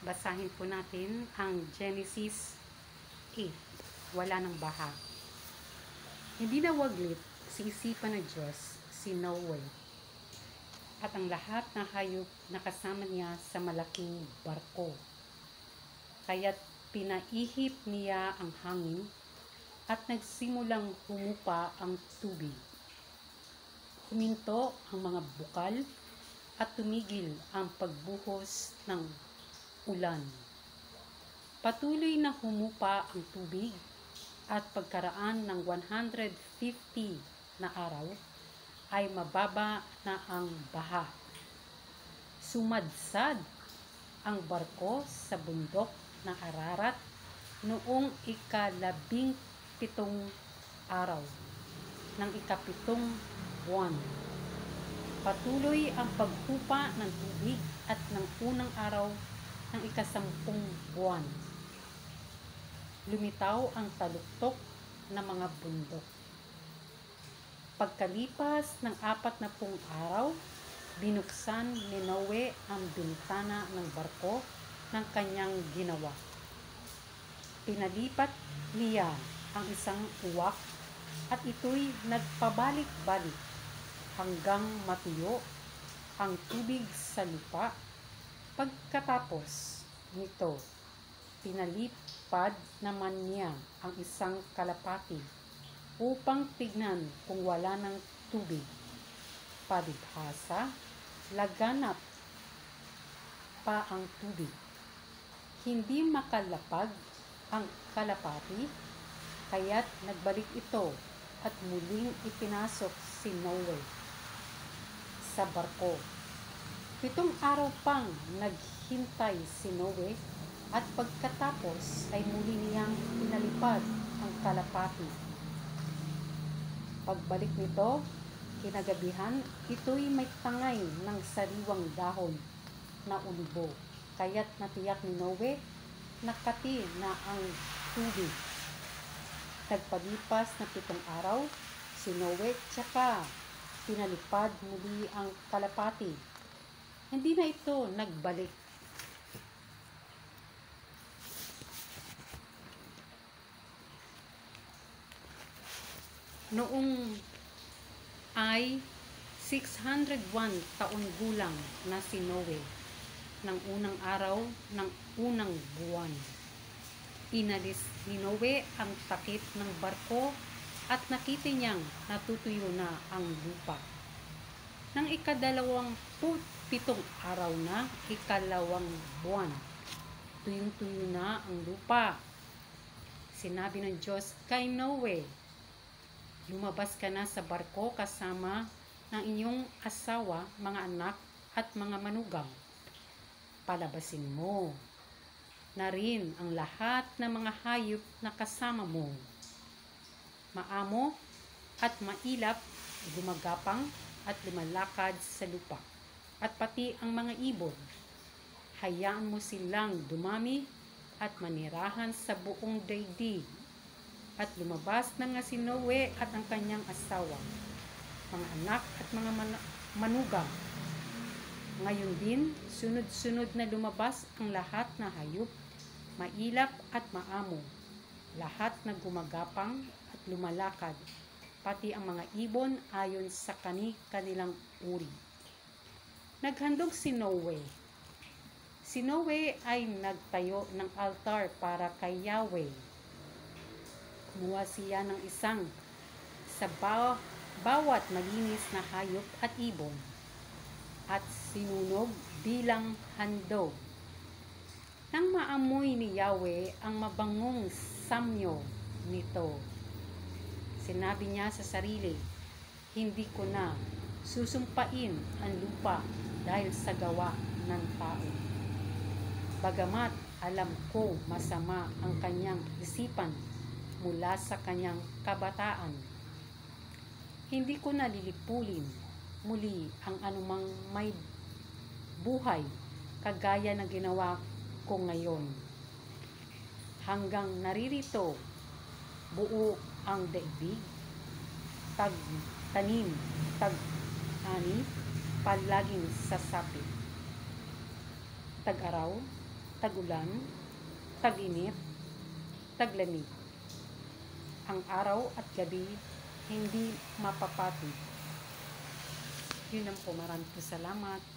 Basahin po natin ang Genesis 8. Wala ng baha. Hindi nawaglit sa isipan ng Diyos si Noe at ang lahat ng hayop na kasama niya sa malaking barko. Kaya't pinaihip niya ang hangin at nagsimulang humupa ang tubig. Huminto ang mga bukal at tumigil ang pagbuhos ng ulan. Patuloy na humupa ang tubig at pagkaraan ng 150 na araw ay mababa na ang baha. Sumadsad ang barko sa bundok ng Ararat noong ika-17 araw ng ika-7 buwan. Patuloy ang paghupa ng tubig at ng unang araw ng ika-10 buwan. Lumitaw ang taluktok ng mga bundok. Pagkalipas ng 40 araw, binuksan ni Noe ang bintana ng barko ng kanyang ginawa. Pinalipat niya ang isang uwak at ito'y nagpabalik-balik hanggang matuyo ang tubig sa lupa. Pagkatapos nito, pinalipad naman niya ang isang kalapati upang tignan kung wala ng tubig. Palibhasa, laganap pa ang tubig. Hindi makalapag ang kalapati, kaya't nagbalik ito at muling ipinasok si Noe sa barko. 7 araw pang naghintay si Noe at pagkatapos ay muli niyang pinalipad ang kalapati. Pagbalik nito, kinagabihan, ito'y may tangay ng sariwang dahon na ulibo. Kaya't natiyak ni Noe nakati na ang tubig. Nagpalipas na 7 araw, si Noe tsaka pinalipad muli ang kalapati. Hindi na ito nagbalik. Noong ay 601 taon gulang na si Noe ng unang araw ng unang buwan. Inalis ni Noe ang takip ng barko at nakita niyang natutuyo na ang lupa. Nang ika-27 araw na, ika-2 buwan, tuyong-tuyo na ang lupa. Sinabi ng Diyos kay Noe, lumabas ka na sa barko kasama ng inyong asawa, mga anak at mga manugang. Palabasin mo na rin ang lahat ng mga hayop na kasama mo. Maamo at mailap, gumagapang at lumalakad sa lupa, at pati ang mga ibon. Hayaan mo silang dumami at manirahan sa buong daigdig. At lumabas na nga si Noe at ang kanyang asawa, mga anak at mga manugang. Ngayon din, sunod-sunod na lumabas ang lahat na hayop, mailap at maamo, lahat na gumagapang at lumalakad, pati ang mga ibon ayon sa kanilang uri. Naghandog si Noe. Si Noe ay nagtayo ng altar para kay Yahweh. Kumuha siya ng isang sa bawat malinis na hayop at ibon at sinunog bilang handog. Nang maamoy ni Yahweh ang mabangong samyo nito, sinabi niya sa sarili, hindi ko na susumpain ang lupa dahil sa gawa ng tao. Bagamat alam ko masama ang kanyang isipan mula sa kanyang kabataan, hindi ko na lilipulin muli ang anumang may buhay kagaya ng ginawa ko ngayon. Hanggang naririto, buo ang daigdig, tag-tanim, tag-ani, palaging sasapit. Tag-araw, tag-ulan, tag-init, taglamig. Ang araw at gabi hindi mapapatid. Yun lang po, maraming salamat.